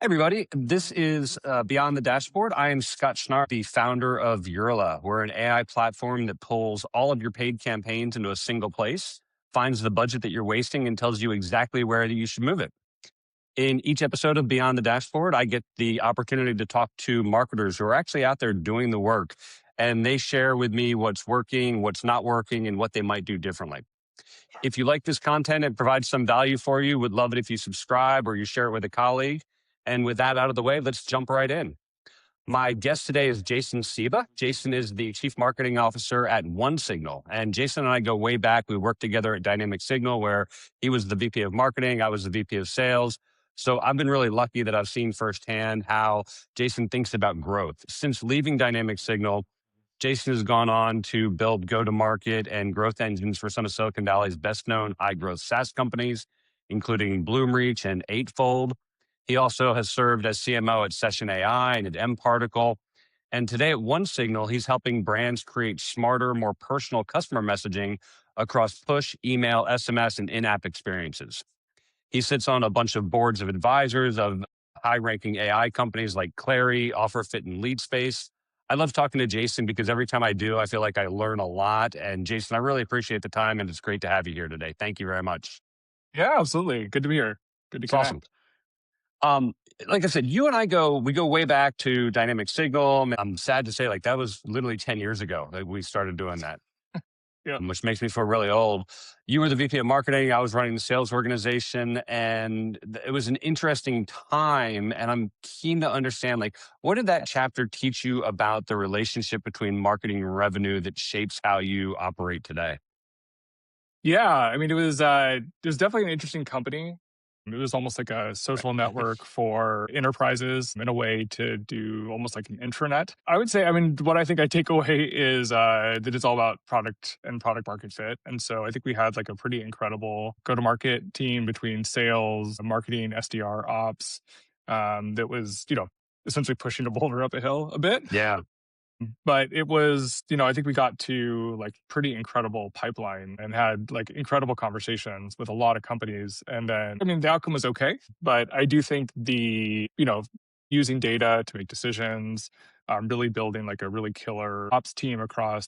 Everybody, this is Beyond the Dashboard. I am Scott Schnaars, the founder of Yirla. We're an AI platform that pulls all of your paid campaigns into a single place, finds the budget that you're wasting, and tells you exactly where you should move it. In each episode of Beyond the Dashboard, I get the opportunity to talk to marketers who are actually out there doing the work, and they share with me what's working, what's not working, and what they might do differently. If you like this content and provides some value for you, would love it if you subscribe or you share it with a colleague. And with that out of the way, let's jump right in. My guest today is Jason Seeba. Jason is the Chief Marketing Officer at OneSignal. And Jason and I go way back. We worked together at Dynamic Signal, where he was the VP of Marketing, I was the VP of Sales. So I've been really lucky that I've seen firsthand how Jason thinks about growth. Since leaving Dynamic Signal, Jason has gone on to build go-to-market and growth engines for some of Silicon Valley's best-known high-growth SaaS companies, including Bloomreach and Eightfold. He also has served as CMO at Session AI and at MParticle. And today at OneSignal, he's helping brands create smarter, more personal customer messaging across push, email, SMS, and in-app experiences. He sits on a bunch of boards of advisors of high-ranking AI companies like Clari, OfferFit, and LeadSpace. I love talking to Jason because every time I do, I feel like I learn a lot. And Jason, I really appreciate the time, and it's great to have you here today. Thank you very much. Yeah, absolutely. Good to be here. Good to It's awesome. connect. Um, like I said, you and I we go way back to Dynamic Signal. I'm sad to say, like, that was literally 10 years ago that we started doing that, Yeah. which makes me feel really old. You were the VP of Marketing. I was running the sales organization, and it was an interesting time. And I'm keen to understand, like, what did that chapter teach you about the relationship between marketing and revenue that shapes how you operate today? Yeah. I mean, it was definitely an interesting company. It was almost like a social network for enterprises in a way to do almost like an intranet. I would say, I mean, what I think I take away is that it's all about product and product market fit. And so I think we had like a pretty incredible go-to-market team between sales, marketing, SDR, ops, that was, essentially pushing the boulder up a hill a bit. Yeah. But it was, I think we got to like pretty incredible pipeline and had like incredible conversations with a lot of companies. And then, I mean, the outcome was okay, but I do think using data to make decisions, really building like a really killer ops team across,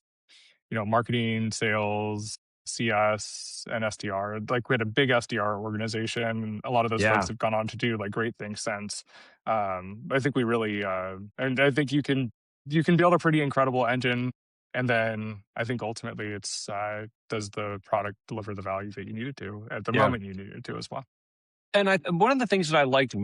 marketing, sales, CS, and SDR. Like we had a big SDR organization. And a lot of those Yeah. folks have gone on to do like great things since. I think we really, and I think you can build a pretty incredible engine, and then I think ultimately it's does the product deliver the value that you need it to at the Yeah. moment you need it to as well. And one of the things that I liked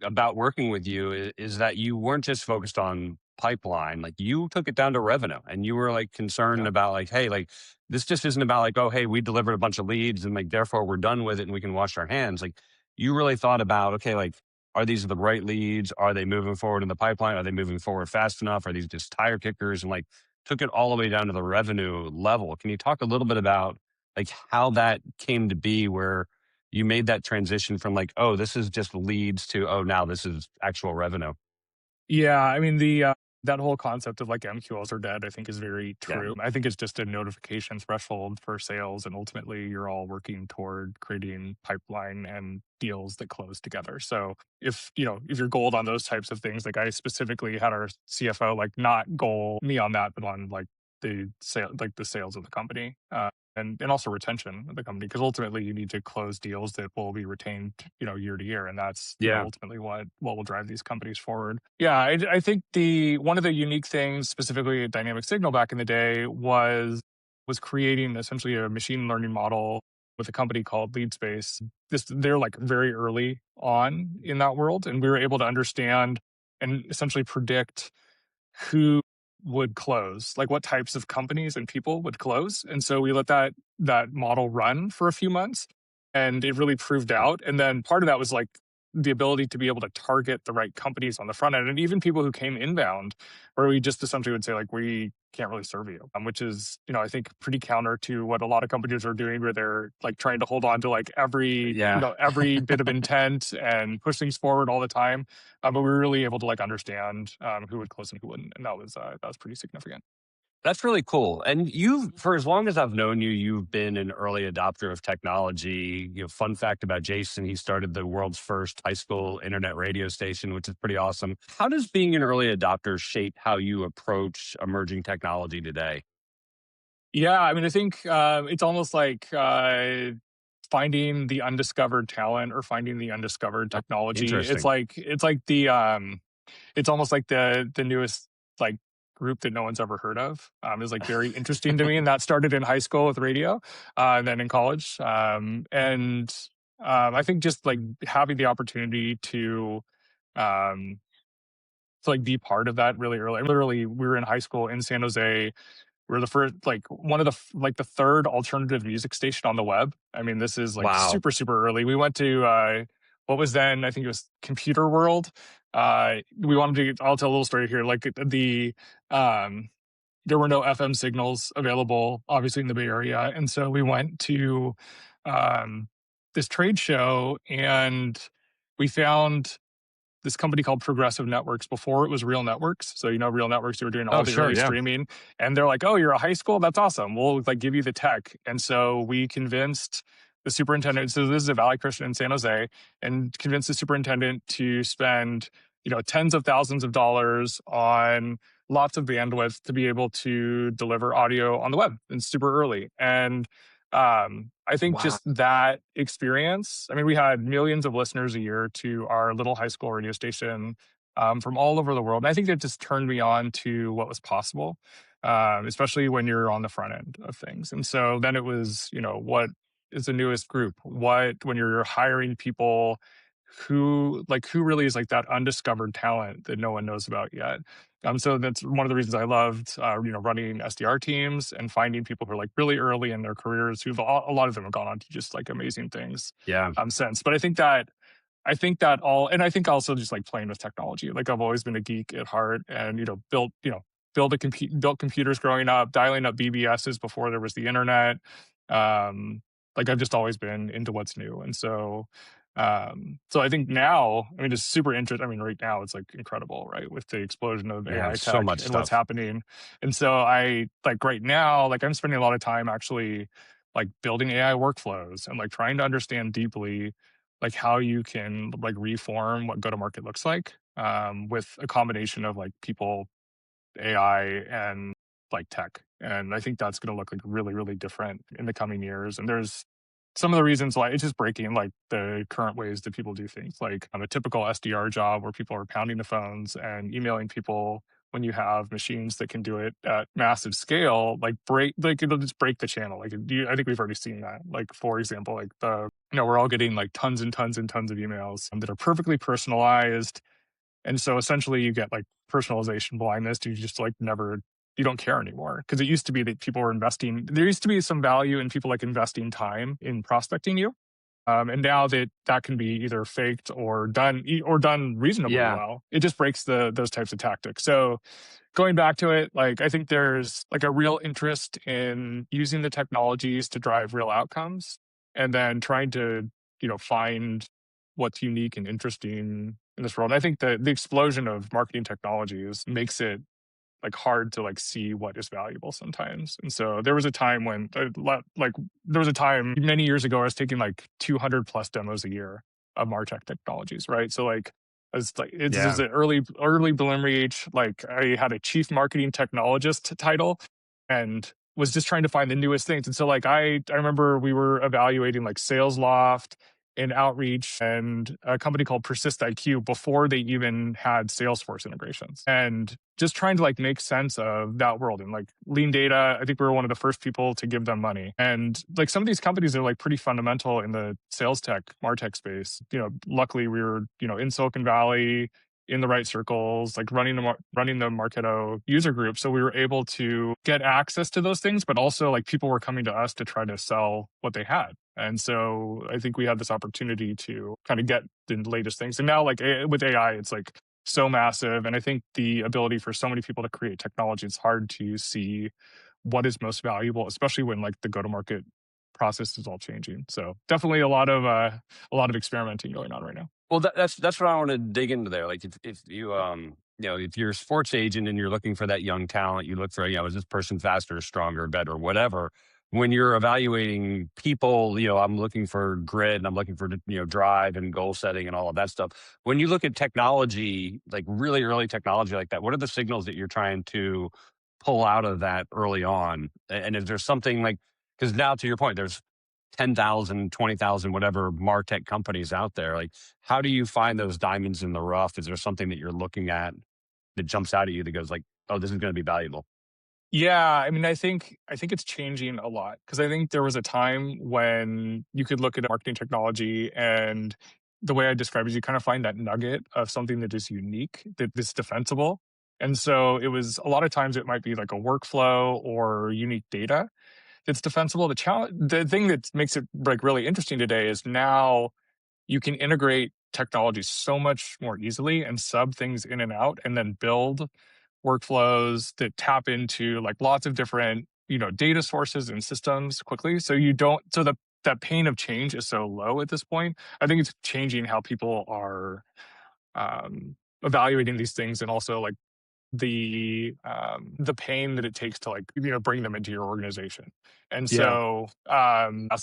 about working with you is that you weren't just focused on pipeline. Like, you took it down to revenue, and you were like concerned Yeah. about, like, hey, like, this just isn't about like, oh, hey, we delivered a bunch of leads and like therefore we're done with it and we can wash our hands. Like, you really thought about, okay, like, are these the right leads? Are they moving forward in the pipeline? Are they moving forward fast enough? Are these just tire kickers? And like, took it all the way down to the revenue level. Can you talk a little bit about like how that came to be, where you made that transition from like, oh, this is just leads to, oh, now this is actual revenue? Yeah, I mean that whole concept of like MQLs are dead, I think is very Yeah. true. I think it's just a notification threshold for sales, and ultimately you're all working toward creating pipeline and deals that close together. So if you're gold on those types of things, like I specifically had our CFO like not goal me on that, but on like the sales of the company. And also retention of the company, because ultimately you need to close deals that will be retained, year to year, and that's Yeah. ultimately what will drive these companies forward. Yeah, I think the one of the unique things specifically at Dynamic Signal back in the day was creating essentially a machine learning model with a company called LeadSpace. They're like very early on in that world, and we were able to understand and essentially predict who would close, like what types of companies and people would close. And so we let that model run for a few months, and it really proved out. And then part of that was like the ability to be able to target the right companies on the front end, and even people who came inbound, where we just essentially would say like, we can't really serve you, which is, I think pretty counter to what a lot of companies are doing, where they're like trying to hold on to like Yeah. every bit of intent and push things forward all the time. But we were really able to like understand who would close and who wouldn't, and that was pretty significant. That's really cool. And you've, for as long as I've known you, you've been an early adopter of technology. Fun fact about Jason, he started the world's first high school internet radio station, which is pretty awesome. How does being an early adopter shape how you approach emerging technology today? Yeah, I mean, I think it's almost like finding the undiscovered talent or finding the undiscovered Oh, technology. interesting. It's like it's almost like the newest like group that no one's ever heard of. Is like very interesting to me, and that started in high school with radio, and then in college. And I think just like having the opportunity um, to like be part of that really early. Literally, we were in high school in San Jose. We're the first, like one of like the third alternative music station on the web. I mean, this is like Wow. super, super early. We went to what was then, I think it was Computer World. We wanted to, I'll tell a little story here. Like um, there were no FM signals available, obviously in the Bay Area. And so we went to um, this trade show and we found this company called Progressive Networks before it was Real Networks. So, Real Networks, they were doing all Oh, the sure. early Yeah. streaming. And they're like, oh, you're a high school? That's awesome. We'll like give you the tech. And so we convinced the superintendent. So this is a Valley Christian in San Jose, and convinced the superintendent to spend, tens of thousands of dollars on lots of bandwidth to be able to deliver audio on the web and super early. And I think Wow. just that experience. I mean, we had millions of listeners a year to our little high school radio station from all over the world. And I think that just turned me on to what was possible, especially when you're on the front end of things. And so then it was, what is the newest group? What, when you're hiring people who really is like that undiscovered talent that no one knows about yet. So that's one of the reasons I loved, running SDR teams and finding people who are like really early in their careers, a lot of them have gone on to just like amazing things Yeah. since. But I think that all, and I think also just like playing with technology. Like I've always been a geek at heart, and built computers growing up, dialing up BBSs before there was the internet. Like I've just always been into what's new, and so I think now, I mean, it's super interesting. I mean, right now it's like incredible, right, with the explosion of Yeah. AI So tech much and what's stuff. happening. And so I like right now, like I'm spending a lot of time actually like building AI workflows and like trying to understand deeply like how you can like reform what go to market looks like with a combination of like people, AI, and like tech. And I think that's going to look like really, really different in the coming years. And there's some of the reasons why it's just breaking like the current ways that people do things, like on a typical SDR job where people are pounding the phones and emailing people. When you have machines that can do it at massive scale, like it'll just break the channel. I think we've already seen that. Like for example, like we're all getting like tons and tons and tons of emails that are perfectly personalized, and so essentially you get like personalization blindness. You just like you don't care anymore. Because it used to be that people were investing, there used to be some value in people like investing time in prospecting you. And now that can be either faked or done reasonably Yeah. well, it just breaks those types of tactics. So going back to it, like I think there's like a real interest in using the technologies to drive real outcomes, and then trying to find what's unique and interesting in this world. And I think that the explosion of marketing technologies makes it like hard to like see what is valuable sometimes. And so there was a time when there was a time many years ago I was taking like 200 plus demos a year of MarTech technologies, right? So like this is Yeah. an early Bloomreach. Like I had a chief marketing technologist title and was just trying to find the newest things. And so like I remember we were evaluating like SalesLoft and Outreach and a company called Persist IQ before they even had Salesforce integrations, and just trying to like make sense of that world. And like Lean Data, I think we were one of the first people to give them money. And like some of these companies are like pretty fundamental in the sales tech, MarTech space. Luckily we were, in Silicon Valley, in the right circles, like running the Marketo user group. So we were able to get access to those things, but also like people were coming to us to try to sell what they had. And so I think we had this opportunity to kind of get the latest things. And now like with AI, it's like so massive. And I think the ability for so many people to create technology, it's hard to see what is most valuable, especially when like the go-to-market process is all changing. So definitely a lot of experimenting going on right now. Well, that's what I want to dig into there. Like if you if you're a sports agent and you're looking for that young talent, you look for, is this person faster, stronger, better, whatever. When you're evaluating people, I'm looking for grit and I'm looking for, drive and goal setting and all of that stuff. When you look at technology, like really early technology like that, what are the signals that you're trying to pull out of that early on? And is there something like, because now to your point, there's 10,000, 20,000, whatever MarTech companies out there. Like, how do you find those diamonds in the rough? Is there something that you're looking at that jumps out at you that goes like, oh, this is going to be valuable? Yeah, I mean, I think it's changing a lot because I think there was a time when you could look at marketing technology and the way I describe it is you kind of find that nugget of something that is unique, that is defensible. And so it was a lot of times it might be like a workflow or unique data that's defensible. The thing that makes it like really interesting today is now you can integrate technology so much more easily and sub things in and out and then build workflows that tap into like lots of different, data sources and systems quickly. So you don't, so the that pain of change is so low at this point. I think it's changing how people are um, evaluating these things and also like the pain that it takes to like bring them into your organization. And Yeah. so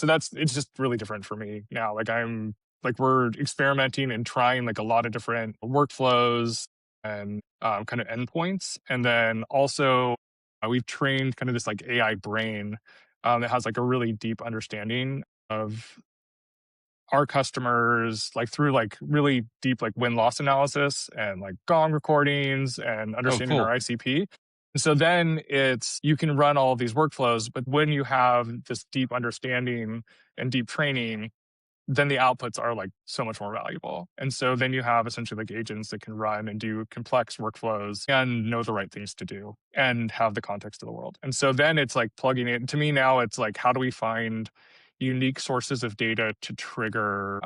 that's it's just really different for me now. Like we're experimenting and trying like a lot of different workflows and kind of endpoints, and then also we've trained kind of this like AI brain that has like a really deep understanding of our customers, like through like really deep like win-loss analysis and like gong recordings and Oh, understanding our cool. ICP. And so then it's you can run all of these workflows, but when you have this deep understanding and deep training, then the outputs are like so much more valuable. And so then you have essentially like agents that can run and do complex workflows and know the right things to do and have the context of the world. And so then it's like plugging in. To me now, it's like, how do we find unique sources of data to trigger,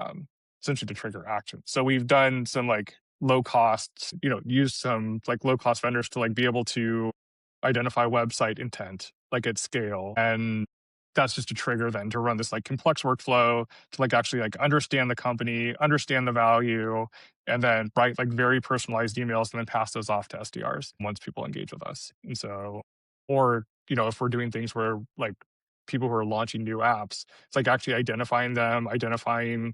essentially to trigger action? So we've done some like low cost, use some like low cost vendors to like be able to identify website intent like at scale. And that's just a trigger then to run this like complex workflow to like actually like understand the company, understand the value, and then write like very personalized emails and then pass those off to SDRs once people engage with us. And so, or, if we're doing things where like people who are launching new apps, it's like actually identifying them, identifying,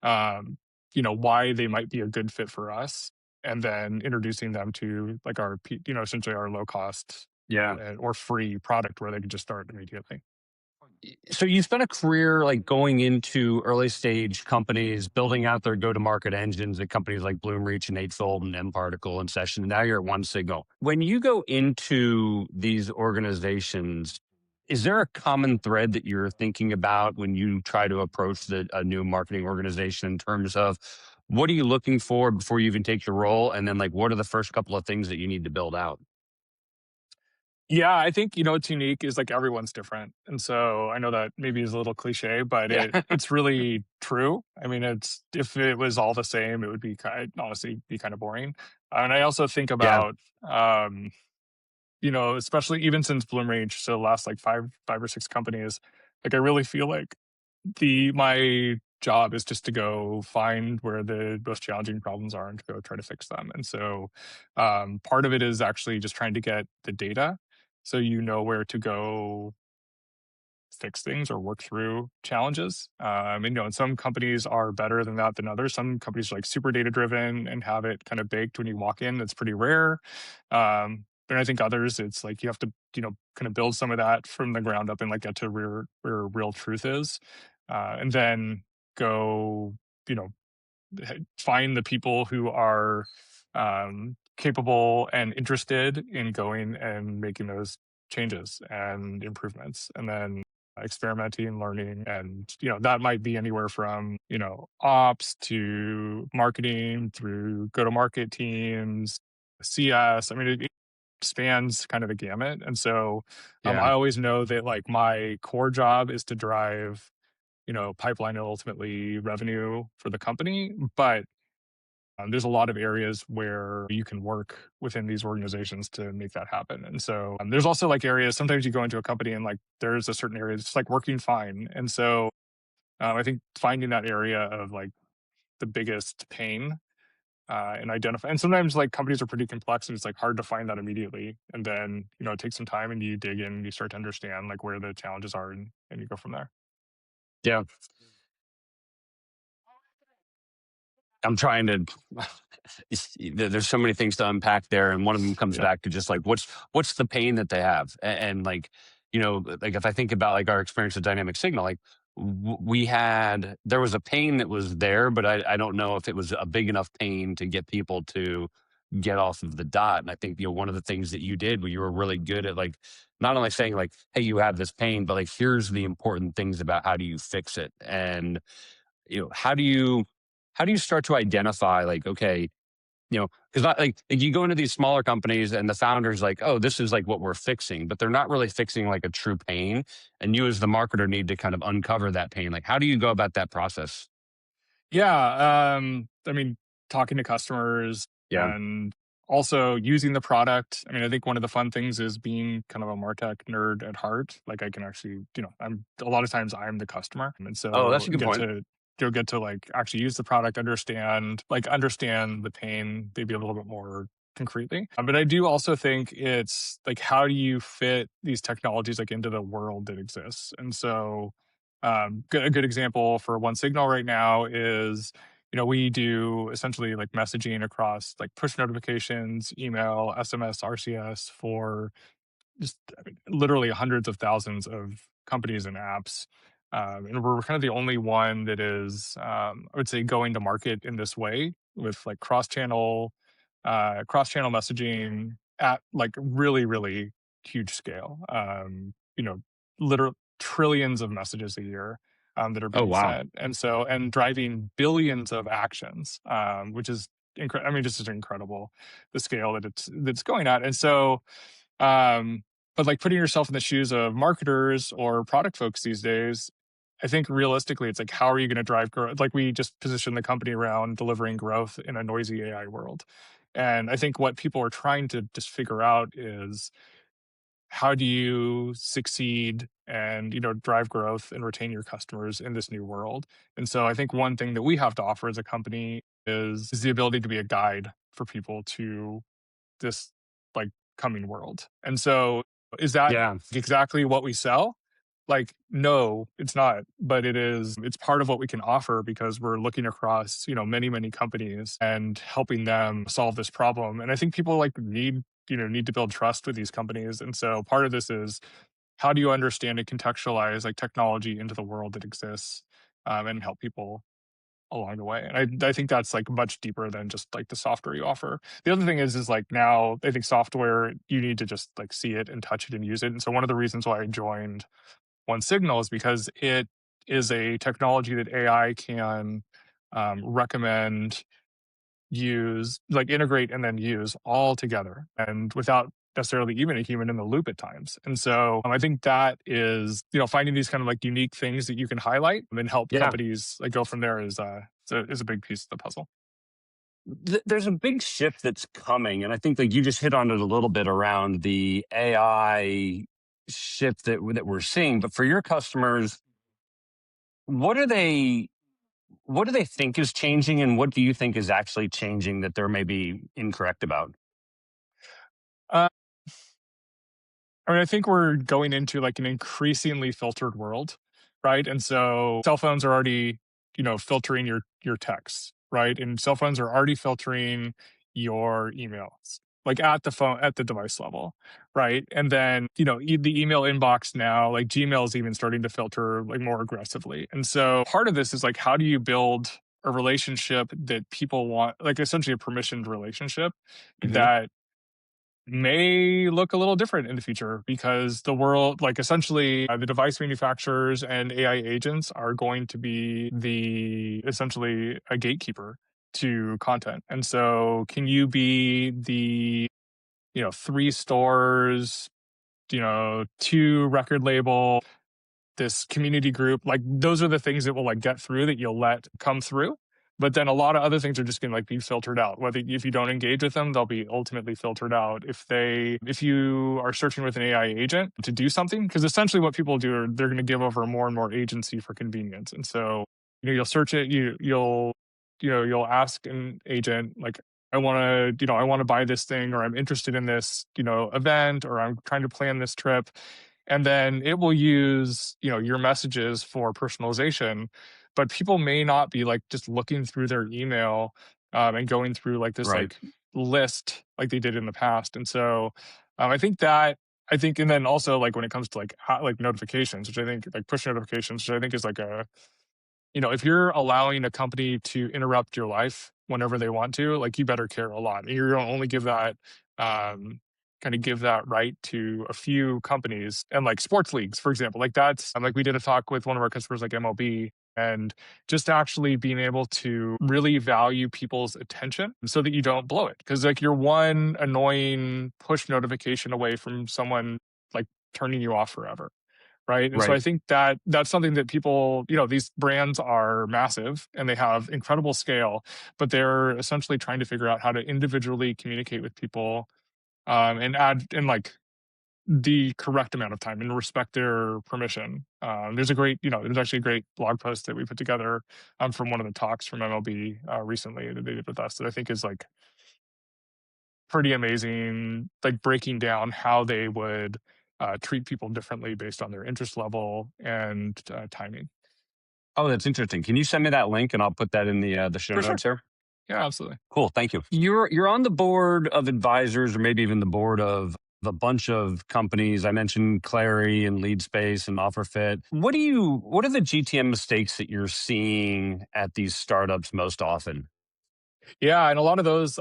um, why they might be a good fit for us, and then introducing them to like our, essentially our low cost Yeah. or free product where they could just start immediately. So you spent a career like going into early stage companies, building out their go to market engines at companies like Bloomreach and Eightfold and MParticle and Session. And now you're at OneSignal. When you go into these organizations, is there a common thread that you're thinking about when you try to approach a new marketing organization in terms of what are you looking for before you even take the role? And then like, what are the first couple of things that you need to build out? Yeah, I think, what's unique is like everyone's different. And so I know that maybe is a little cliche, but Yeah. it's really true. I mean, it's if it was all the same, it would be honestly be kind of boring. And I also think Yeah. about especially even since Bloomreach, so the last like five or six companies, like I really feel like the my job is just to go find where the most challenging problems are and to go try to fix them. And so part of it is actually just trying to get the data so you know where to go fix things or work through challenges. And some companies are better than that than others. Some companies are like super data driven and have it kind of baked when you walk in. That's pretty rare. But I think others, it's like you have to, kind of build some of that from the ground up and like get to where real truth is, and then go, you know, find the people who are capable and interested in going and making those changes and improvements, and then experimenting, learning, and that might be anywhere from ops to marketing through go-to-market teams, CS. I mean, it spans kind of the gamut, and so Yeah. I always know that like my core job is to drive pipeline and ultimately revenue for the company, but there's a lot of areas where you can work within these organizations to make that happen. And so there's also like areas, sometimes you go into a company and like there's a certain area that's like working fine. And so I think finding that area of like the biggest pain and identify. And sometimes like companies are pretty complex and it's like hard to find that immediately. And then, it takes some time and you dig in and you start to understand like where the challenges are and you go from there. Yeah. I'm trying to there's so many things to unpack there, and one of them comes Yeah. back to just like what's the pain that they have, and like like if I think about like our experience with dynamic signal, like we had there was a pain that was there, but I don't know if it was a big enough pain to get people to get off of the dot. And I think one of the things that you did where you were really good at like not only saying like, hey, you have this pain, but like here's the important things about how do you fix it. And how do you start to identify like, okay, because like you go into these smaller companies and the founders like, oh, this is like what we're fixing, but they're not really fixing like a true pain. And you as the marketer need to kind of uncover that pain. Like, how do you go about that process? Yeah. I mean, talking to customers Yeah. and also using the product. I mean, I think one of the fun things is being kind of a MarTech nerd at heart. Like I can actually, I'm a lot of times I'm the customer. And Oh, that's so a good point. you'll get to like actually use the product, understand the pain, maybe a little bit more concretely. But I do also think it's like, how do you fit these technologies like into the world that exists? And so a good example for OneSignal right now is, we do essentially like messaging across like push notifications, email, SMS, RCS for just I mean, literally hundreds of thousands of companies and apps. And we're kind of the only one that is, I would say, going to market in this way with like cross-channel messaging at like really, really huge scale. Literal trillions of messages a year that are Oh, being wow. sent, and driving billions of actions, which is I mean, just is incredible the scale that's going at, and so. But like putting yourself in the shoes of marketers or product folks these days, I think realistically, it's like, how are you going to drive growth? Like we just positioned the company around delivering growth in a noisy AI world. And I think what people are trying to just figure out is how do you succeed and drive growth and retain your customers in this new world. And so I think one thing that we have to offer as a company is the ability to be a guide for people to this like coming world. And so is that Yeah. exactly what we sell? Like, no, it's not, but it's part of what we can offer because we're looking across, many, many companies and helping them solve this problem. And I think people like need to build trust with these companies. And so part of this is how do you understand and contextualize like technology into the world that exists, and help people along the way. And I think that's like much deeper than just like the software you offer. The other thing is like now I think software, you need to just like see it and touch it and use it. And so one of the reasons why I joined OneSignal is because it is a technology that AI can recommend, use, like integrate and then use all together and without necessarily even a human in the loop at times. And so I think that is, finding these kind of like unique things that you can highlight and help Yeah. companies like go from there is a big piece of the puzzle. There's a big shift that's coming, and I think like you just hit on it a little bit around the AI shift that we're seeing. But for your customers, what are they what do they think is changing, and what do you think is actually changing that they're maybe incorrect about? Uh, I mean, I think we're going into like an increasingly filtered world, right? And so cell phones are already, filtering your texts, right? And cell phones are already filtering your emails, like at the device level, right? And then, the email inbox now, like Gmail is even starting to filter like more aggressively. And so part of this is like, how do you build a relationship that people want, like essentially a permissioned relationship Hmm. that may look a little different in the future because the world, like essentially, the device manufacturers and AI agents are going to be essentially a gatekeeper to content. And so, can you be the, three stores, two record label, this community group, like those are the things that will like get through that you'll let come through. But then a lot of other things are just going to like be filtered out. Whether if you don't engage with them, they'll be ultimately filtered out. If you are searching with an AI agent to do something, because essentially what people do are they're going to give over more and more agency for convenience. And so, you'll search it, you'll you'll ask an agent like, I want to buy this thing, or I'm interested in this, event, or I'm trying to plan this trip. And then it will use, your messages for personalization, but people may not be like just looking through their email and going through like this Right. like list like they did in the past. And so I think, and then also like when it comes to like like notifications, which I think like push notifications, which I think is like if you're allowing a company to interrupt your life whenever they want to, like you better care a lot. You're going to only give that, kind of give that right to a few companies and like sports leagues, for example. Like that's like we did a talk with one of our customers, like MLB, and just actually being able to really value people's attention so that you don't blow it. Because like you're one annoying push notification away from someone like turning you off forever. Right. And so I Right. think that that's something that people, these brands are massive and they have incredible scale, but they're essentially trying to figure out how to individually communicate with people and add in like the correct amount of time and respect their permission. There's actually a great blog post that we put together from one of the talks from MLB recently that they did with us that I think is like pretty amazing, like breaking down how they would treat people differently based on their interest level and timing. Oh, that's interesting. Can you send me that link and I'll put that in the show For sure. notes here? Yeah, absolutely. Cool. Thank you. You're on the board of advisors, or maybe even the board of a bunch of companies. I mentioned Clari and LeadSpace and OfferFit. What are the GTM mistakes that you're seeing at these startups most often? Yeah, and a lot of those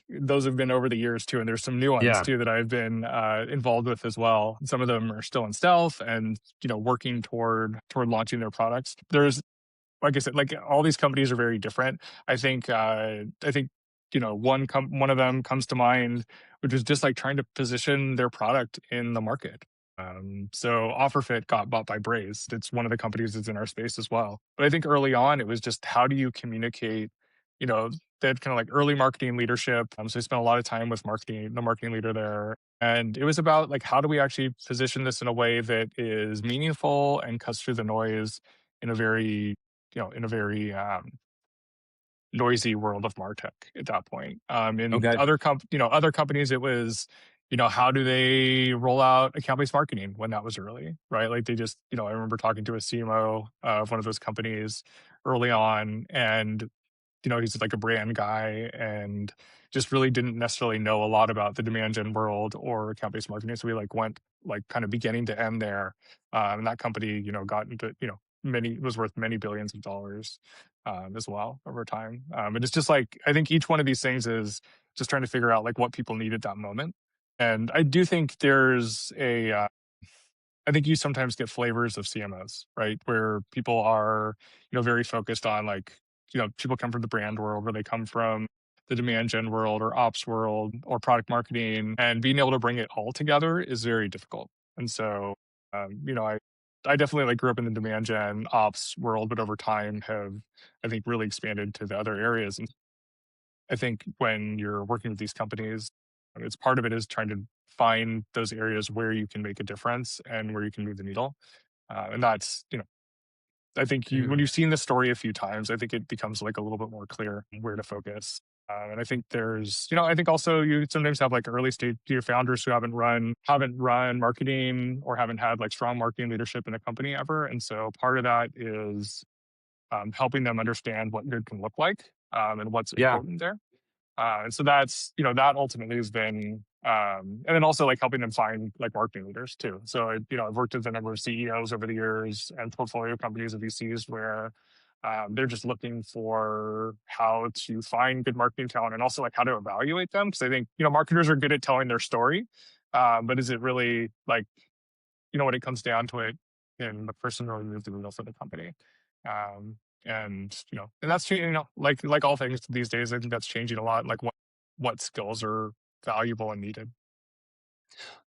those have been over the years too, and there's some new ones Yeah. too that I've been involved with as well. Some of them are still in stealth and working toward launching their products. There's like I said, like all these companies are very different. I think one of them comes to mind, which is just like trying to position their product in the market. So OfferFit got bought by Braze. It's one of the companies that's in our space as well. But I think early on it was just how do you communicate, you know, they had kind of like early marketing leadership. So I spent a lot of time with the marketing leader there. And it was about like how do we actually position this in a way that is meaningful and cuts through the noise in a very noisy world of MarTech at that point. In Okay. other companies, it was, how do they roll out account-based marketing when that was early, right? Like they just, I remember talking to a CMO of one of those companies early on, and he's like a brand guy and just really didn't necessarily know a lot about the demand gen world or account-based marketing. So we like went like kind of beginning to end there. And that company, got into, was worth many billions of dollars as well over time. And it's just like, I think each one of these things is just trying to figure out like what people need at that moment. And I do think I think you sometimes get flavors of CMOs, right? Where people are, very focused on like, people come from the brand world, where they come from the demand gen world or ops world or product marketing, and being able to bring it all together is very difficult. And so, I definitely like grew up in the demand gen ops world, but over time have, I think, really expanded to the other areas. And I think when you're working with these companies, it's part of it is trying to find those areas where you can make a difference and where you can move the needle. And that's, I think when you've seen the story a few times, I think it becomes like a little bit more clear where to focus. And I think I think also you sometimes have like early stage your founders who haven't run marketing or haven't had like strong marketing leadership in a company ever. And so part of that is helping them understand what good can look like and what's Yeah. important there. And so that's, that ultimately has been, and then also like helping them find like marketing leaders too. So, I've worked with a number of CEOs over the years and portfolio companies of VCs where they're just looking for how to find good marketing talent and also like how to evaluate them. Because I think, marketers are good at telling their story. But is it really like, when it comes down to it, and the person really move the needle for the company? Um, and that's changing. Like all things these days, I think that's changing a lot. Like what skills are valuable and needed.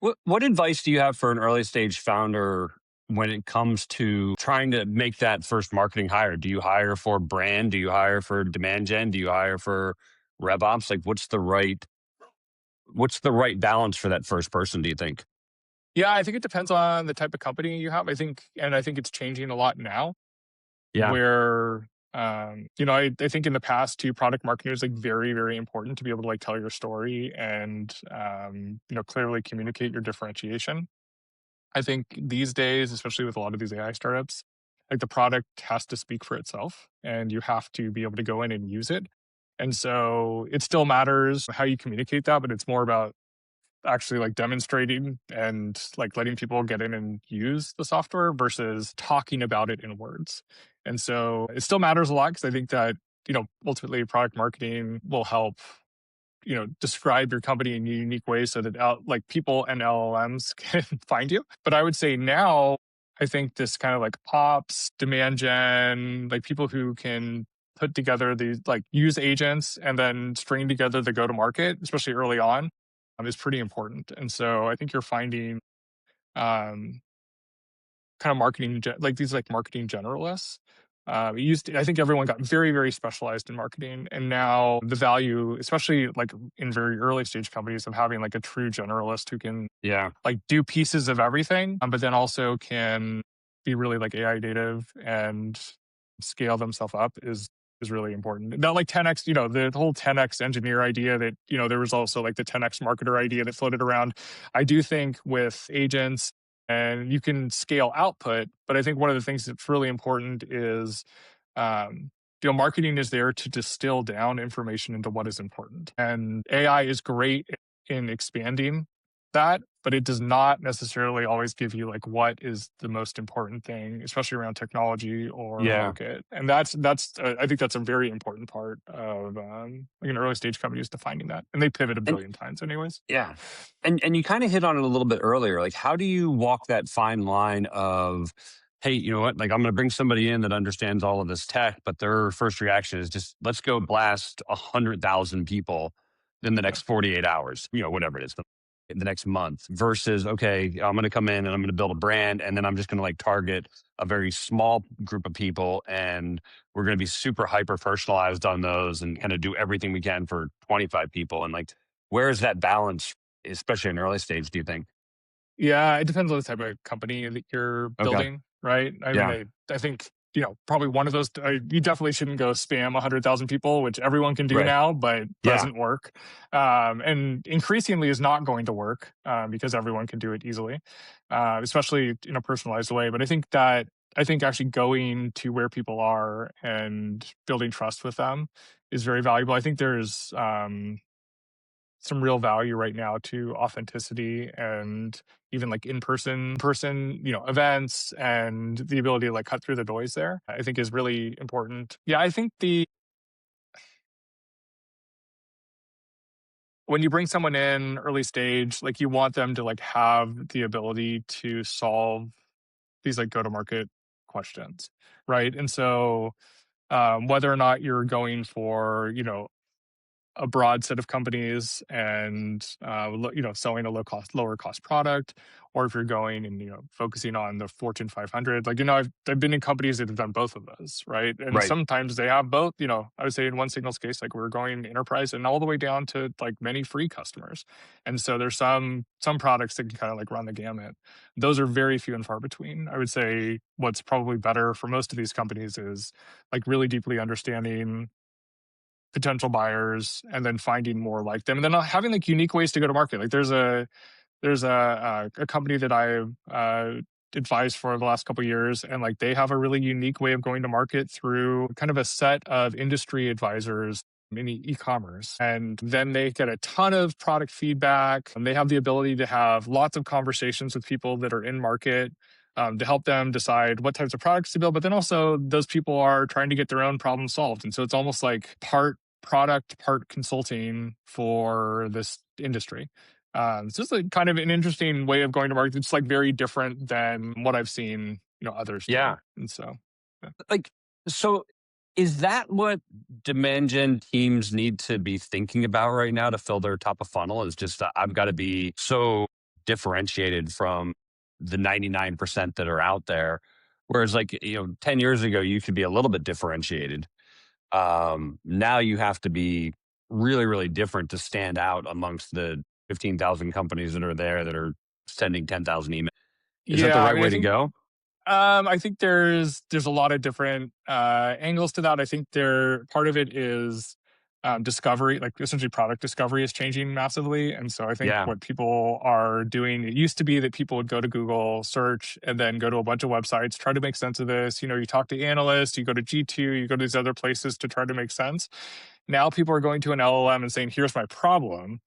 What advice do you have for an early stage founder when it comes to trying to make that first marketing hire? Do you hire for brand? Do you hire for demand gen? Do you hire for rev ops? Like what's the right balance for that first person, do you think? Yeah, I think it depends on the type of company you have. I think it's changing a lot now. Yeah. Where I think in the past too, product marketing is like very, very important to be able to like tell your story and, clearly communicate your differentiation. I think these days, especially with a lot of these AI startups, like the product has to speak for itself and you have to be able to go in and use it. And so it still matters how you communicate that, but it's more about actually like demonstrating and like letting people get in and use the software versus talking about it in words. And so it still matters a lot because I think that, ultimately product marketing will help, describe your company in a unique way so that like people and LLMs can find you. But I would say now, I think this kind of like ops, demand gen, like people who can put together these like use agents and then string together the go to market, especially early on, is pretty important. And so I think you're finding um, kind of like these like marketing generalists. I think everyone got very, very specialized in marketing, and now the value, especially like in very early stage companies, of having like a true generalist who can Yeah. like do pieces of everything, but then also can be really like AI native and scale themselves up is really important. Not like 10x, the whole 10x engineer idea that, there was also like the 10x marketer idea that floated around. I do think with agents and you can scale output, but I think one of the things that's really important is um, marketing is there to distill down information into what is important. And AI is great in expanding that, but it does not necessarily always give you like what is the most important thing, especially around technology or Yeah. market. And that's I think that's a very important part of like an early stage company is defining that, and they pivot a And billion times, anyways. yeah. And you kind of hit on it a little bit earlier. Like, how do you walk that fine line of, hey, you know what? Like, I'm going to bring somebody in that understands all of this tech, but their first reaction is just, let's go blast 100,000 people in the Yeah. next 48 hours, whatever it is, the next month, versus, okay, I'm going to come in and I'm going to build a brand, and then I'm just going to like target a very small group of people, and we're going to be super hyper personalized on those and kind of do everything we can for 25 people. And like, where is that balance, especially in early stage, do you think? Yeah, it depends on the type of company that you're Okay. building, right? I mean, Yeah. I think, probably one of those, you definitely shouldn't go spam 100,000 people, which everyone can do Right. now, but Yeah. doesn't work. And increasingly is not going to work because everyone can do it easily, especially in a personalized way. But I think actually going to where people are and building trust with them is very valuable. I think there's, some real value right now to authenticity and even like in person events, and the ability to like cut through the noise there, I think is really important. Yeah, I think the when you bring someone in early stage, like you want them to like have the ability to solve these like go to market questions, right? And so whether or not you're going for a broad set of companies and selling a lower cost product, or if you're going and focusing on the Fortune 500. Like I've been in companies that have done both of those, right? And Right. sometimes they have both. I would say in OneSignal's case, like we're going enterprise and all the way down to like many free customers. And so there's some products that can kind of like run the gamut. Those are very few and far between. I would say what's probably better for most of these companies is like really deeply understanding potential buyers and then finding more like them, and then having like unique ways to go to market. Like there's a company that I've advised for the last couple of years, and like they have a really unique way of going to market through kind of a set of industry advisors in e-commerce, and then they get a ton of product feedback, and they have the ability to have lots of conversations with people that are in market, to help them decide what types of products to build. But then also those people are trying to get their own problem solved, and so it's almost like part product, part consulting for this industry. It's just like kind of an interesting way of going to market. It's like very different than what I've seen, others do. Yeah. And so, yeah. Like, so is that what demand gen teams need to be thinking about right now to fill their top of funnel? Is just, I've got to be so differentiated from the 99% that are out there. Whereas like, 10 years ago, you could be a little bit differentiated. Now you have to be really, really different to stand out amongst the 15,000 companies that are there that are sending 10,000 emails. Is that the Yeah, I right mean, way to go? I think there's a lot of different angles to that. I think part of it is discovery, like essentially product discovery is changing massively. And so I think Yeah. what people are doing, it used to be that people would go to Google, search, and then go to a bunch of websites, try to make sense of this. You know, you talk to analysts, you go to G2, you go to these other places to try to make sense. Now people are going to an LLM and saying, here's my problem.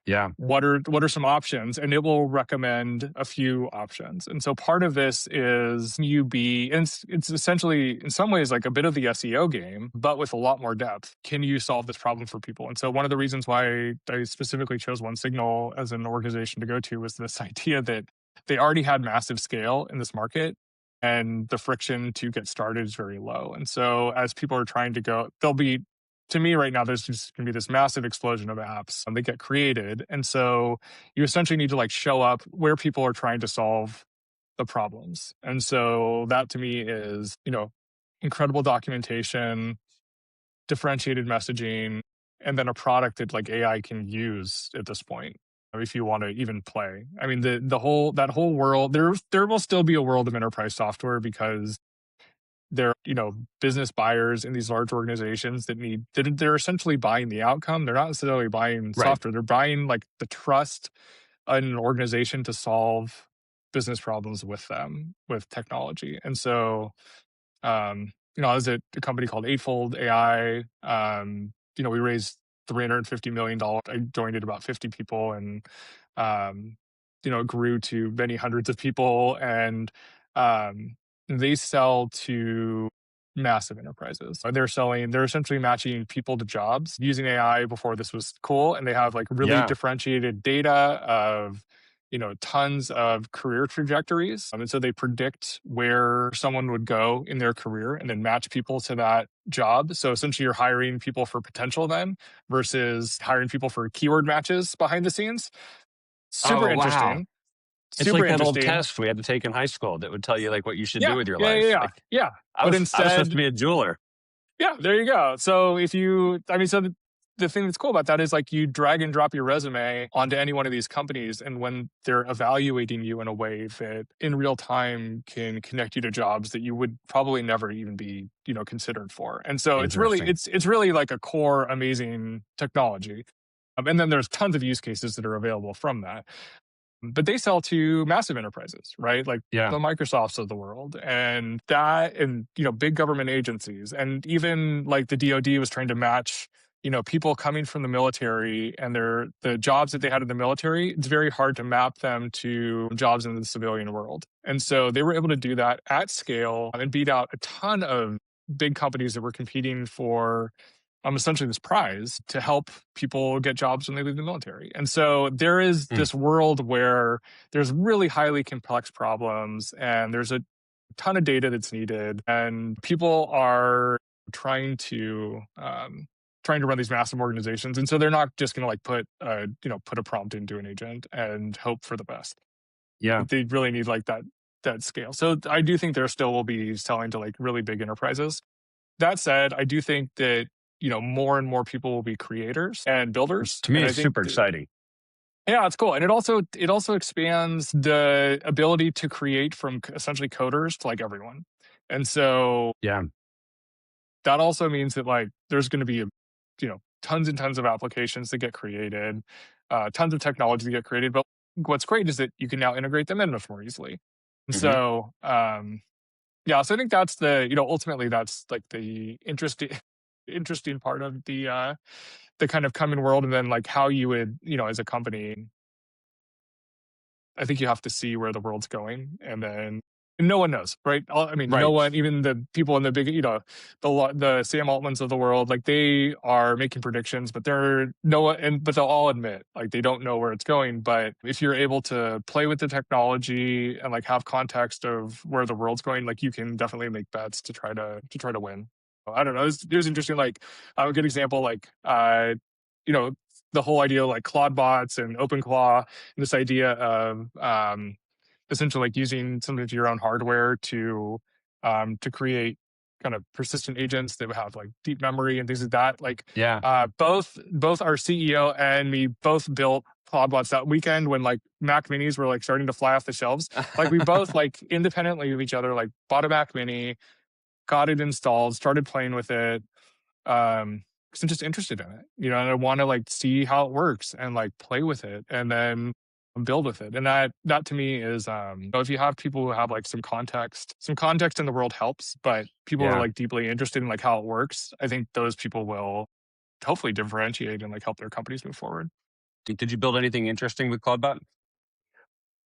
Yeah. What are some options, and it will recommend a few options. And so part of this is and it's essentially in some ways like a bit of the SEO game, but with a lot more depth. Can you solve this problem for people? And so one of the reasons why I specifically chose OneSignal as an organization to go to was this idea that they already had massive scale in this market, and the friction to get started is very low. And so as people are trying to go, to me right now, there's just going to be this massive explosion of apps that get created. And so you essentially need to like show up where people are trying to solve the problems. And so that to me is, incredible documentation, differentiated messaging, and then a product that like AI can use at this point if you want to even play. I mean, that whole world, there will still be a world of enterprise software because they're business buyers in these large organizations they're essentially buying the outcome. They're not necessarily buying Right. software. They're buying like the trust in an organization to solve business problems with them with technology. And so I was at a company called Eightfold AI. We raised $350 million. I joined at about 50 people, and it grew to many hundreds of people. And they sell to massive enterprises. They're essentially matching people to jobs using AI. Before this was cool, and they have like really Yeah. differentiated data of tons of career trajectories. And so they predict where someone would go in their career and then match people to that job. So essentially you're hiring people for potential then versus hiring people for keyword matches behind the scenes. Super Oh, wow. interesting. It's Super like that old interesting. test we had to take in high school that would tell you like what you should do Yeah, with your yeah, yeah, life. yeah, Like yeah. I But was supposed to instead, be a jeweler. yeah, there you go. So the thing that's cool about that is like you drag and drop your resume onto any one of these companies, and when they're evaluating you in a way that in real time can connect you to jobs that you would probably never even be considered for. And so Interesting. it's really like a core amazing technology. And then there's tons of use cases that are available from that. But they sell to massive enterprises, right? Like Yeah. the Microsofts of the world, and big government agencies, and even like the DoD was trying to match people coming from the military and the jobs that they had in the military. It's very hard to map them to jobs in the civilian world, and so they were able to do that at scale and beat out a ton of big companies that were competing for essentially this prize to help people get jobs when they leave the military. And so there is Hmm. this world where there's really highly complex problems, and there's a ton of data that's needed, and people are trying to run these massive organizations. And so they're not just going to like put a prompt into an agent and hope for the best. Yeah. They really need like that scale. So I do think there still will be selling to like really big enterprises. That said, I do think that more and more people will be creators and Which builders, to me and I is think super exciting. yeah, it's cool. And it also expands the ability to create from essentially coders to like everyone. And so Yeah. that also means that like there's going to be tons and tons of applications that get created, tons of technology that get created. But what's great is that you can now integrate them in much more easily. And Hmm. so yeah, so I think that's ultimately that's like the interesting part of the kind of coming world. And then like how you would, as a company, I think you have to see where the world's going, and then no one knows, right? I mean, no Right. one, even the people in the big, the Sam Altmans of the world, like they are making predictions, but but they'll all admit like they don't know where it's going. But if you're able to play with the technology and like have context of where the world's going, like you can definitely make bets to try to win. I don't know. It was interesting. Like a good example, like you know, the whole idea of like Claude bots and OpenClaw, and this idea of essentially like using some of your own hardware to create kind of persistent agents that would have like deep memory and things like that. Like Yeah. both our CEO and me both built Cloudbots that weekend when like Mac Minis were like starting to fly off the shelves. Like we both like independently of each other, like bought a Mac Mini, got it installed, started playing with it. Because I'm just interested in it, and I want to like see how it works and like play with it and then build with it. And that to me is, if you have people who have like some context in the world helps, but people who are Yeah. like deeply interested in like how it works, I think those people will hopefully differentiate and like help their companies move forward. Did you build anything interesting with Cloudbot?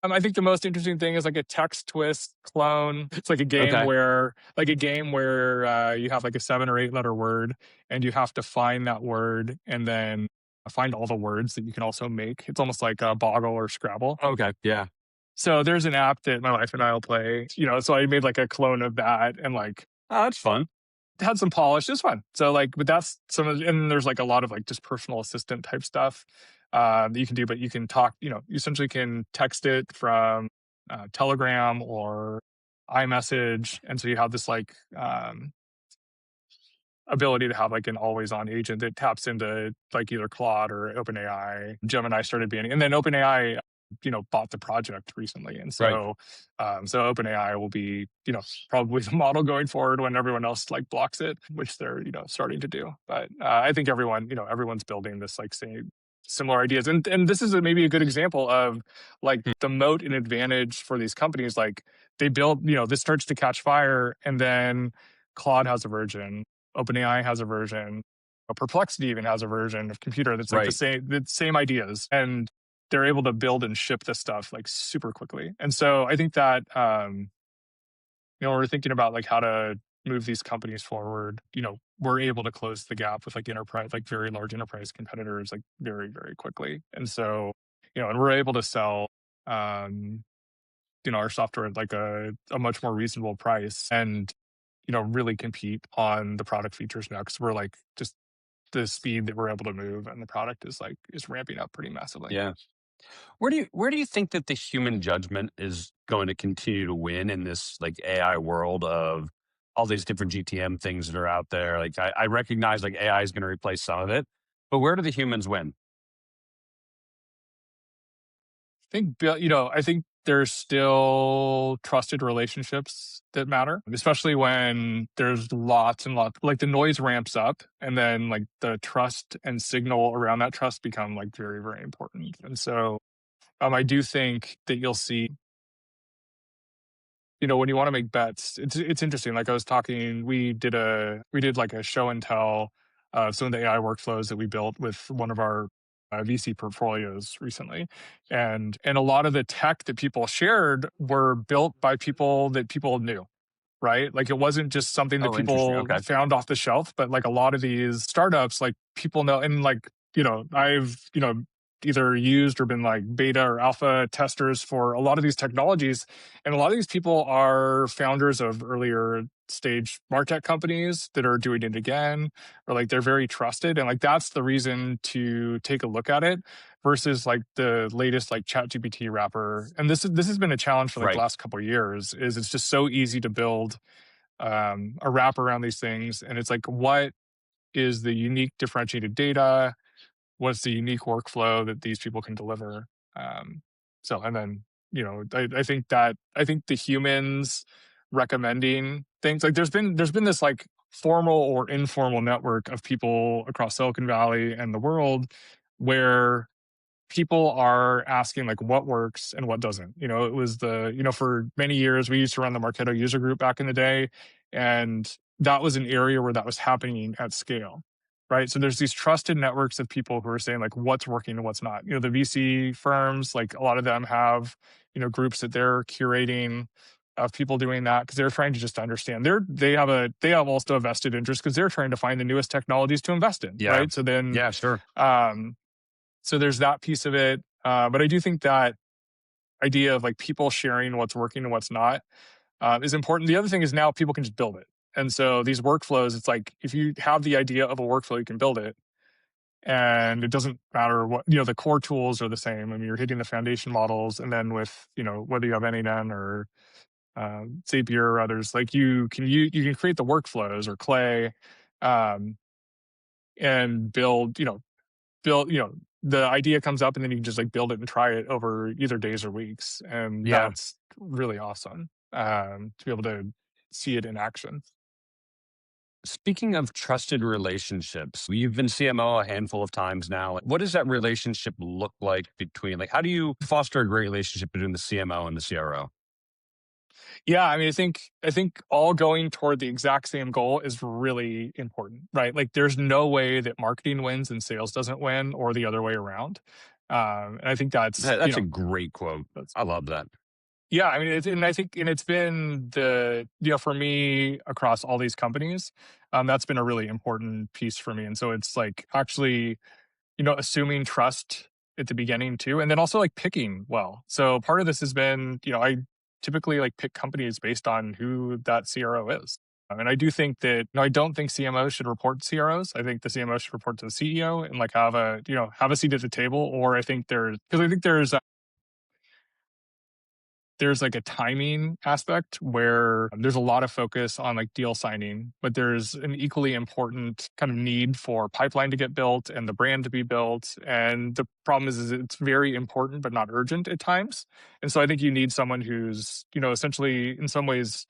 I think the most interesting thing is like a text twist clone. It's like a game Okay. where you have like a 7 or 8 letter word and you have to find that word and then find all the words that you can also make. It's almost like a Boggle or Scrabble. Okay. Yeah. So there's an app that my wife and I will play, so I made like a clone of that and like Oh, that's fun. had some polish. It's fun. So like, but that's and there's like a lot of like just personal assistant type stuff that you can do, but you can talk, you essentially can text it from Telegram or iMessage. And so you have this like ability to have like an always on agent that taps into like either Claude or OpenAI. Gemini started being, and then OpenAI, bought the project recently. And Right. so OpenAI will be, probably the model going forward when everyone else like blocks it, which they're, starting to do. But I think everyone's building this like same similar ideas. And this is maybe a good example of like Hmm. the moat and advantage for these companies. Like they build, this starts to catch fire and then Claude has a version. OpenAI has a version. Perplexity even has a version of computer that's like Right. the same ideas, and they're able to build and ship this stuff like super quickly. And so I think that we're thinking about like how to move these companies forward. We're able to close the gap with like enterprise, like very large enterprise competitors, like very very quickly. And so and we're able to sell our software at like a much more reasonable price and really compete on the product features now because we're like just the speed that we're able to move and the product is ramping up pretty massively. Yeah. Where do you think that the human judgment is going to continue to win in this like AI world of all these different GTM things that are out there? Like I recognize like AI is going to replace some of it, but where do the humans win? I think there's still trusted relationships that matter, especially when there's lots and lots, like the noise ramps up and then like the trust and signal around that trust become like very, very important. And so I do think that you'll see, when you want to make bets, it's interesting. Like I was talking, we did like a show and tell of some of the AI workflows that we built with one of our VC portfolios recently, and a lot of the tech that people shared were built by people that people knew. Right? Like it wasn't just something that Oh, interesting. people Okay. found off the shelf, but like a lot of these startups, like people know, and like, I've, either used or been like beta or alpha testers for a lot of these technologies. And a lot of these people are founders of earlier stage MarTech companies that are doing it again, or like they're very trusted. And like that's the reason to take a look at it versus like the latest like ChatGPT wrapper. And this has been a challenge for like the Right. last couple of years, is it's just so easy to build a wrap around these things. And it's like, what is the unique differentiated data? What's the unique workflow that these people can deliver? And then, I think the humans recommending things, like there's been this like formal or informal network of people across Silicon Valley and the world where people are asking like what works and what doesn't. It was for many years we used to run the Marketo user group back in the day, and that was an area where that was happening at scale. Right. So there's these trusted networks of people who are saying like what's working and what's not. The VC firms, like a lot of them have, groups that they're curating of people doing that because they're trying to just understand. They have also a vested interest because they're trying to find the newest technologies to invest in. Yeah. Right. So then Yeah. Sure. so there's that piece of it. But I do think that idea of like people sharing what's working and what's not is important. The other thing is now people can just build it. And so these workflows, it's like if you have the idea of a workflow, you can build it. And it doesn't matter what, the core tools are the same. I mean, you're hitting the foundation models. And then with, whether you have NNN or Zapier or others, like you can create the workflows or Clay and build, the idea comes up and then you can just like build it and try it over either days or weeks. And Yeah. that's really awesome to be able to see it in action. Speaking of trusted relationships, you've been CMO a handful of times now. What does that relationship look like between, like, how do you foster a great relationship between the CMO and the CRO? Yeah, I mean, I think all going toward the exact same goal is really important, right? Like, there's no way that marketing wins and sales doesn't win, or the other way around. And I think that's That's a great quote. that's I love that. yeah. I mean, and I think, and it's been for me across all these companies, that's been a really important piece for me. And so it's like actually assuming trust at the beginning too, and then also like picking well. So part of this has been, I typically like pick companies based on who that CRO is. And I do think that, I don't think CMOs should report to CROs. I think the CMO should report to the CEO and like have a seat at the table. Or I think there's like a timing aspect where there's a lot of focus on like deal signing, but there's an equally important kind of need for pipeline to get built and the brand to be built. And the problem is it's very important, but not urgent at times. And so I think you need someone who's, essentially in some ways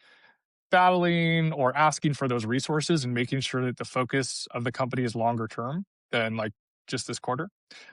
battling or asking for those resources and making sure that the focus of the company is longer term than like just this quarter.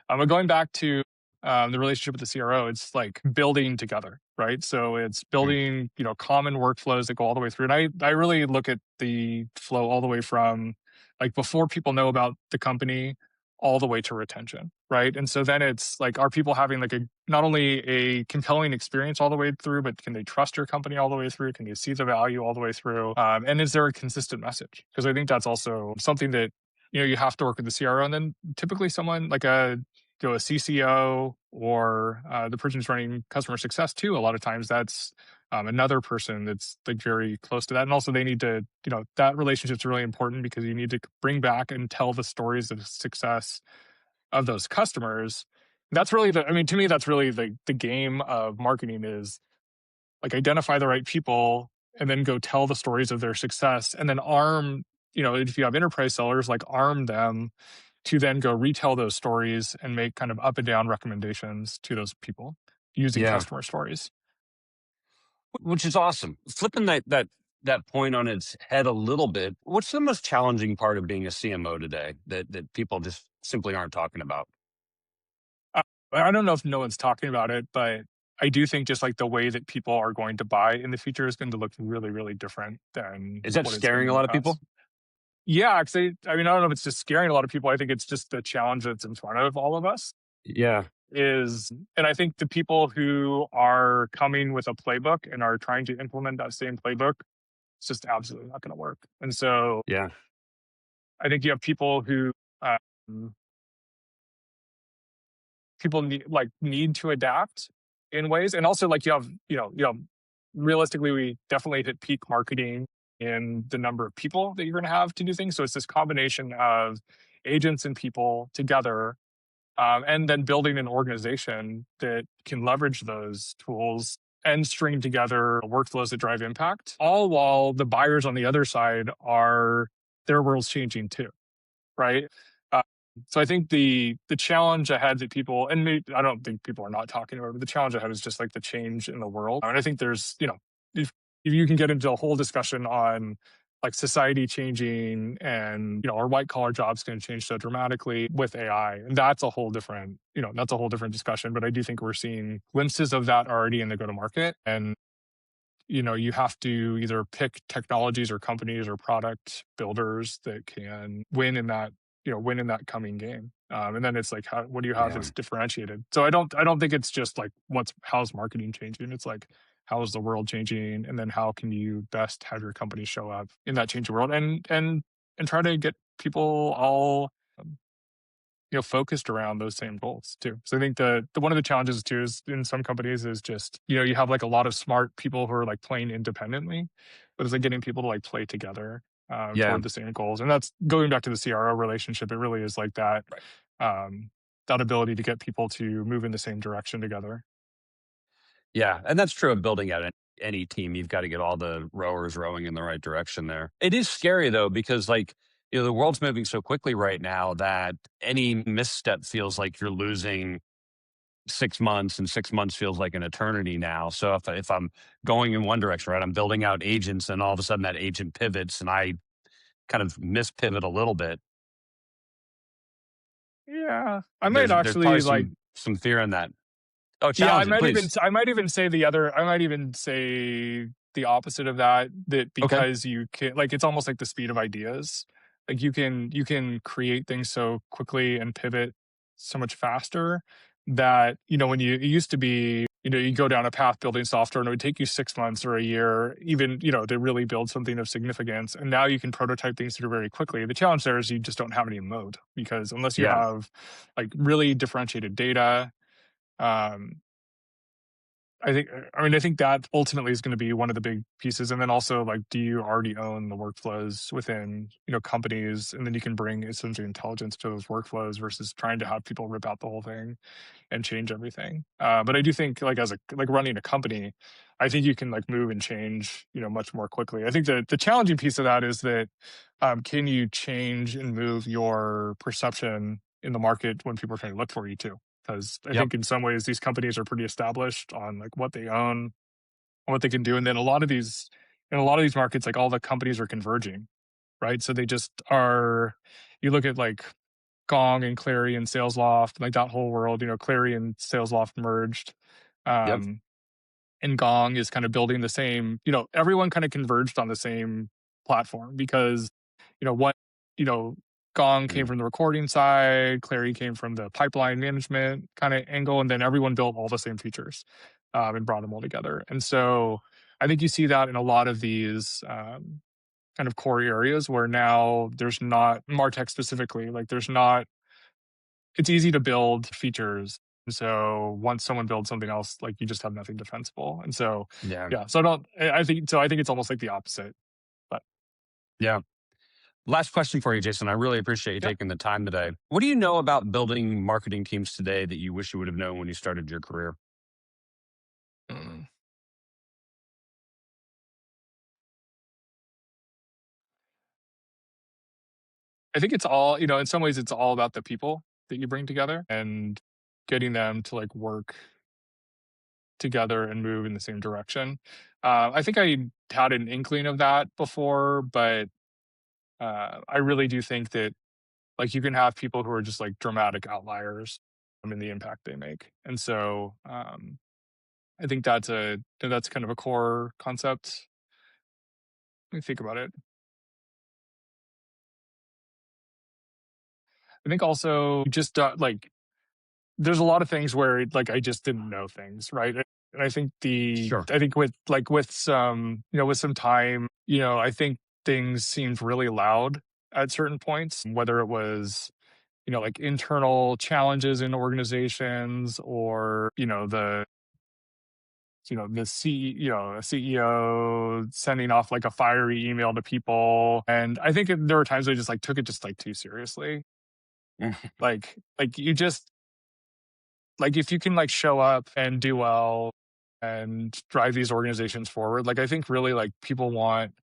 But going back to the relationship with the CRO, it's like building together, right? So it's Mm. building, common workflows that go all the way through. And I really look at the flow all the way from like before people know about the company all the way to retention, right? And so then it's like, are people having like not only a compelling experience all the way through, but can they trust your company all the way through? Can they see the value all the way through? And is there a consistent message? Because I think that's also something that you have to work with the CRO, and then typically someone like a CCO or the person who's running customer success too. A lot of times that's another person that's like very close to that, and also they need to, that relationship's really important because you need to bring back and tell the stories of success of those customers. That's really I mean, to me, that's really the game of marketing is like identify the right people and then go tell the stories of their success and then arm, if you have enterprise sellers, like arm them to then go retell those stories and make kind of up and down recommendations to those people using Yeah. customer stories. Which is awesome. Flipping that point on its head a little bit, what's the most challenging part of being a CMO today that people just simply aren't talking about? Uh, I don't know if no one's talking about it, but I do think just like the way that people are going to buy in the future is going to look really, really different than Is that what it's been scaring a in the lot of people? past. Yeah, because I mean, I don't know if it's just scaring a lot of people. I think it's just the challenge that's in front of all of us Yeah. and I think the people who are coming with a playbook and are trying to implement that same playbook, it's just absolutely not going to work. And so Yeah. I think you have people who um, people need to adapt in ways, and also like you have realistically, we definitely hit peak marketing in the number of people that you're going to have to do things. So it's this combination of agents and people together, and then building an organization that can leverage those tools and string together workflows that drive impact, all while the buyers on the other side are their world's changing too, right? Uh, so I think the challenge ahead that people, and I don't think people are not talking about it, but the challenge ahead is just like the change in the world. And I think there's, if you can get into a whole discussion on like society changing and, our white collar jobs going to change so dramatically with AI. And that's a whole different, that's a whole different discussion. But I do think we're seeing glimpses of that already in the go to market. And you have to either pick technologies or companies or product builders that can win in that coming game. And then it's like, what do you have Yeah. that's differentiated? So I don't think it's just like how's marketing changing. It's like, how is the world changing? And then how can you best have your company show up in that changing world and try to get people all um, focused around those same goals too. So I think the one of the challenges too is in some companies is just, you have like a lot of smart people who are like playing independently, but it's like getting people to like play together Yeah. toward the same goals. And that's going back to the CRO relationship. It really is like that, Right. that ability to get people to move in the same direction together. Yeah. And that's true of building out any team. You've got to get all the rowers rowing in the right direction there. It is scary though, because like, the world's moving so quickly right now that any misstep feels like you're losing 6 months, and 6 months feels like an eternity now. So if I'm going in one direction, right, I'm building out agents, and all of a sudden that agent pivots and I kind of mispivot a little bit, Yeah, I might there's probably actually like. some fear in that. Oh, Yeah, challenge it, please. I might even say the other. I might even say the opposite of that. That Okay. because you can, like, it's almost like the speed of ideas. Like you can create things so quickly and pivot so much faster that when it used to be, you go down a path building software and it would take you 6 months or a year, even to really build something of significance. And now you can prototype things through very quickly. The challenge there is you just don't have any mode, because unless you Yeah. have like really differentiated data. Um, I think that ultimately is going to be one of the big pieces. And then also, like, do you already own the workflows within, companies? And then you can bring essentially intelligence to those workflows versus trying to have people rip out the whole thing and change everything. But I do think, like, as like running a company, I think you can like move and change, much more quickly. I think the challenging piece of that is that can you change and move your perception in the market when people are trying to look for you too? Because I Yep. think in some ways these companies are pretty established on like what they own and what they can do. And then in a lot of these markets, like all the companies are converging, right? So they just are, you look at like Gong and Clari and SalesLoft, like that whole world, Clari and SalesLoft merged. Yep. Um, and Gong is kind of building the same, everyone kind of converged on the same platform because, what, you know, Gong came Mm. from the recording side, Clari came from the pipeline management kind of angle, and then everyone built all the same features and brought them all together. And so I think you see that in a lot of these kind of core areas where now there's not MarTech specifically, like there's not, it's easy to build features. And so once someone builds something else, like you just have nothing defensible. And so, Yeah. yeah, so I think it's almost like the opposite, but Yeah. Last question for you, Jason. I really appreciate you yeah. taking the time today. What do you know about building marketing teams today that you wish you would have known when you started your career? Mm. I think it's all, in some ways it's all about the people that you bring together and getting them to like work together and move in the same direction. I think I had an inkling of that before, but I really do think that like you can have people who are just like dramatic outliers in the impact they make. And so I think that's kind of a core concept. Let me think about it. I think also just like there's a lot of things where like I just didn't know things, right? And I think Sure. with some, with some time, I think things seemed really loud at certain points, whether it was, like internal challenges in organizations or, a CEO sending off like a fiery email to people. And I think there were times I just like took it just like too seriously. Like you just, like if you can like show up and do well and drive these organizations forward, like I think really like people want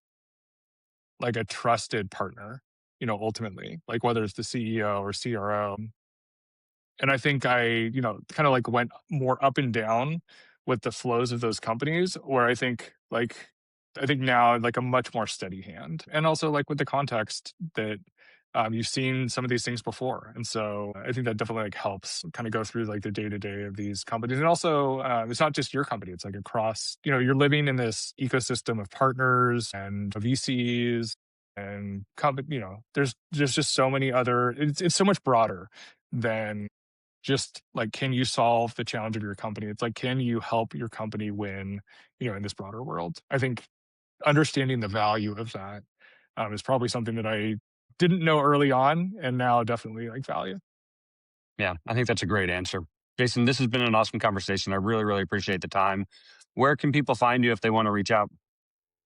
like a trusted partner, ultimately, like whether it's the CEO or CRO. And I think I, kind of like went more up and down with the flows of those companies where I think now like a much more steady hand. And also like with the context that you've seen some of these things before. And so I think that definitely like helps kind of go through like the day to day of these companies. And also it's not just your company, it's like across, you're living in this ecosystem of partners and VCs and company, there's just so many other, it's so much broader than just like, can you solve the challenge of your company? It's like, can you help your company win, in this broader world? I think understanding the value of that is probably something that I didn't know early on and now definitely like value. Yeah, I think that's a great answer. Jason, this has been an awesome conversation. I really, really appreciate the time. Where can people find you if they want to reach out?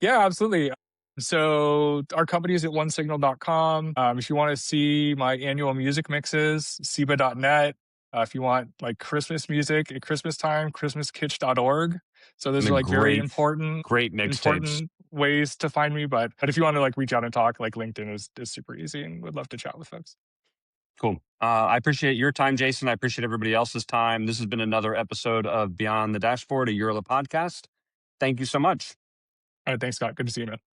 Yeah, absolutely. So our company is at onesignal.com. If you want to see my annual music mixes, Seeba.net. If you want like Christmas music at Christmas time, christmaskitsch.org. So those And are the like very great, great mixtapes. important ways to find me. But if you want to like reach out and talk, like LinkedIn is super easy, and would love to chat with folks. Cool. I appreciate your time, Jason. I appreciate everybody else's time. This has been another episode of Beyond the Dashboard, a Yirla podcast. Thank you so much. All right, thanks, Scott. Good to see you, man.